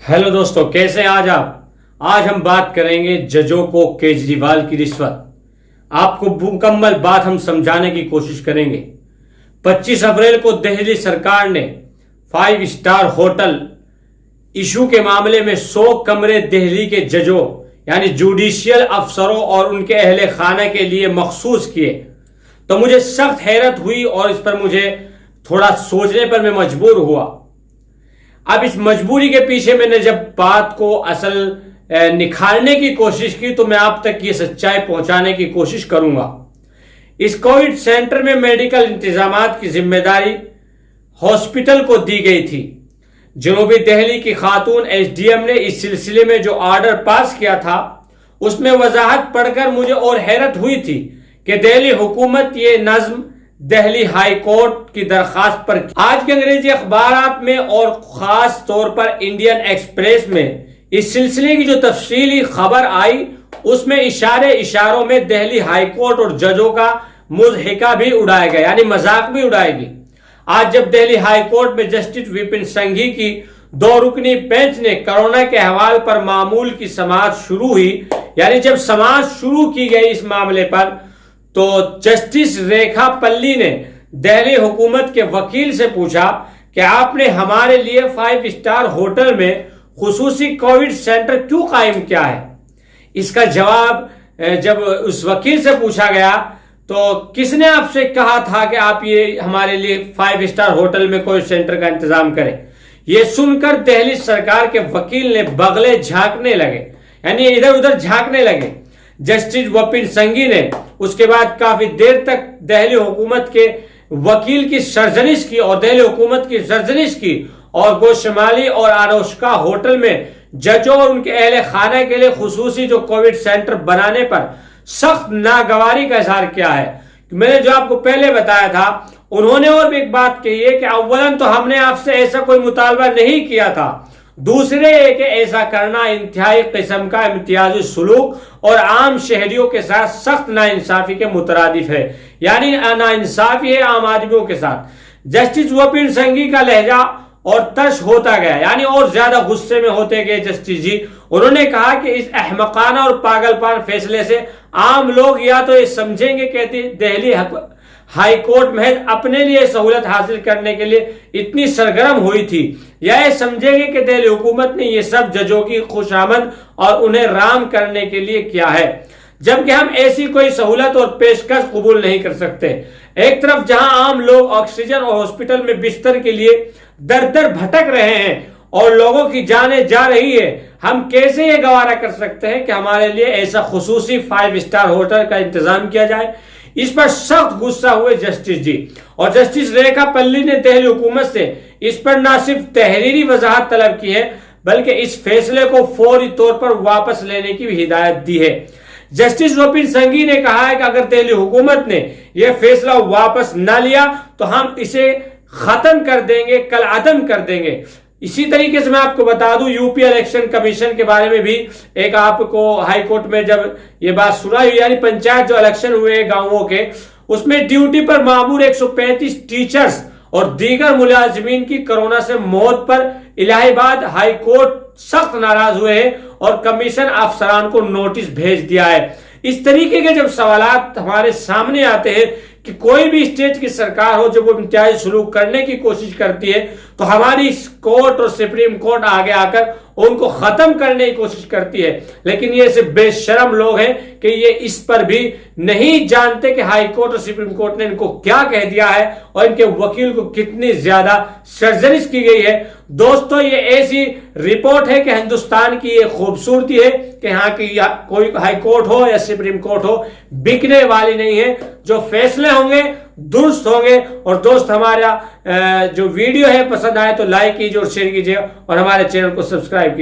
Hello दोस्तों, कैसे हैं आज हम बात करेंगे जजों को केजरीवाल की रिश्वत। आपको मुकम्मल बात हम समझाने की कोशिश करेंगे। 25 अप्रैल को दिल्ली सरकार ने 5 स्टार होटल इशू के मामले में 100 कमरे दिल्ली के जजों यानी जुडिशियल अफसरों और उनके अहले खाना के लिए मखसूस किए। तो मुझे सख्त हैरत हुई और इस पर मुझे थोड़ा सोचने पर मैं मजबूर हुआ। अब इस मजबूरी के पीछे मैंने जब बात को असल निखारने की कोशिश की तो मैं आप तक ये सच्चाई पहुंचाने की कोशिश करूंगा। इस कोविड सेंटर में मेडिकल इंतजामात की जिम्मेदारी हॉस्पिटल को दी गई थी। जनूबी दिल्ली की खातून एसडीएम ने इस सिलसिले में जो ऑर्डर पास किया था उसमें वजाहत पढ़कर मुझे और हैरत हुई थी कि दिल्ली हुकूमत ये नज्म दिल्ली हाई कोर्ट की दरखास्त पर आज के अंग्रेजी अखबारात में और खास तौर पर इंडियन एक्सप्रेस में इस सिलसिले की जो तफसीली खबर आई उसमें इशारों में दिल्ली हाई कोर्ट और जजों का मुज़हिका भी उड़ाया गया, यानी मजाक भी उड़ाएगी। आज जब दिल्ली हाई कोर्ट में जस्टिस विपिन संघवी की 2 रुकनी बेंच ने कोरोना के हवाले पर मामूल की समाअत शुरू हुई, यानी जब समाअत शुरू की गई इस मामले पर, तो जस्टिस रेखा पल्ली ने दिल्ली हुकूमत के वकील से पूछा कि आपने हमारे लिए 5 स्टार होटल में खुसूसी कोविड सेंटर क्यों कायम किया है। इसका जवाब जब उस वकील से पूछा गया तो किसने आपसे कहा था कि आप ये हमारे लिए 5 स्टार होटल में कोविड सेंटर का इंतजाम करें। ये सुनकर दिल्ली सरकार के वकील ने बगले झांकने लगे, यानी इधर उधर झांकने लगे। जस्टिस विपिन संघवी ने उसके बाद काफी देर तक दिल्ली हुकूमत के वकील की सरजनिश की और दिल्ली हुकूमत की सरजनिश की और गोशमाली और आरोशका होटल में जजों और उनके अहले खाना के लिए खुसूसी जो कोविड सेंटर बनाने पर सख्त नागवारी का इजहार किया है। मैंने जो आपको पहले बताया था, उन्होंने और भी एक बात कही है कि अव्वलन तो हमने आपसे ऐसा कोई मुतालबा नहीं किया था, दूसरे है कि ऐसा करना इंतहाई किस्म का इम्तियाजी सुलूक और आम शहरियों के साथ सख्त नाइंसाफी के मुतरादिफ है, यानी नाइंसाफी है आम आदमियों के साथ। जस्टिस विपिन संघवी का लहजा और तश होता गया, यानी और ज्यादा गुस्से में होते गए जस्टिस जी। उन्होंने कहा कि इस अहमकाना और पागलपान फैसले से आम लोग या तो ये समझेंगे कि दिल्ली हाई कोर्ट महज अपने लिए सहूलत हासिल करने के लिए इतनी सरगर्म हुई थी, या ये समझेंगे कि दिल्ली हुकूमत ने ये सब जजों की खुशामद और उन्हें राम करने के लिए किया है, जबकि हम ऐसी कोई सहूलत और पेशकश कबूल नहीं कर सकते। एक तरफ जहां आम लोग ऑक्सीजन और हॉस्पिटल में बिस्तर के लिए दर दर भटक रहे हैं और लोगों की जानें जा रही है, हम कैसे ये गवारा कर सकते हैं कि हमारे लिए ऐसा खुसूसी 5 स्टार होटल का इंतजाम किया जाए। इस पर सख्त गुस्सा हुए जस्टिस जी और जस्टिस रेखा पल्ली ने दिल्ली हुकूमत से इस पर न सिर्फ तहरीरी वजाहत तलब की है बल्कि इस फैसले को फौरी तौर पर वापस लेने की भी हिदायत दी है। जस्टिस विपिन संघवी ने कहा है कि अगर दिल्ली हुकूमत ने यह फैसला वापस न लिया तो हम इसे खत्म कर देंगे, कल अदम कर देंगे। इसी तरीके से मैं आपको बता दूं, यूपी इलेक्शन कमीशन के बारे में भी एक आपको हाई कोर्ट में जब ये बात सुनाई हुई, यानी पंचायत जो इलेक्शन हुए गांवों के, उसमें ड्यूटी पर मामूर 135 टीचर्स और दीगर मुलाजिमीन की कोरोना से मौत पर इलाहाबाद हाई कोर्ट सख्त नाराज हुए हैं और कमीशन अफसरान को नोटिस भेज दिया है। इस तरीके के जब सवालात हमारे सामने आते हैं कि कोई भी स्टेट की सरकार हो जब वो इम्तियाजी सलूक करने की कोशिश करती है तो हमारी कोर्ट और सुप्रीम कोर्ट आगे आकर उनको खत्म करने की कोशिश करती है, लेकिन ये ऐसे बेशरम लोग हैं कि ये इस पर भी नहीं जानते कि हाई कोर्ट और सुप्रीम कोर्ट ने इनको क्या कह दिया है और इनके वकील को कितनी ज्यादा सरजनिश की गई है। दोस्तों, ये ऐसी रिपोर्ट है कि हिंदुस्तान की ये खूबसूरती है कि यहाँ की कोई हाई कोर्ट हो या सुप्रीम कोर्ट हो, बिकने वाली नहीं है। जो फैसले होंगे दुरुस्त होंगे। और दोस्त, हमारा जो वीडियो है पसंद आए तो लाइक कीजिए और शेयर कीजिए और हमारे चैनल को सब्सक्राइब कीजिए।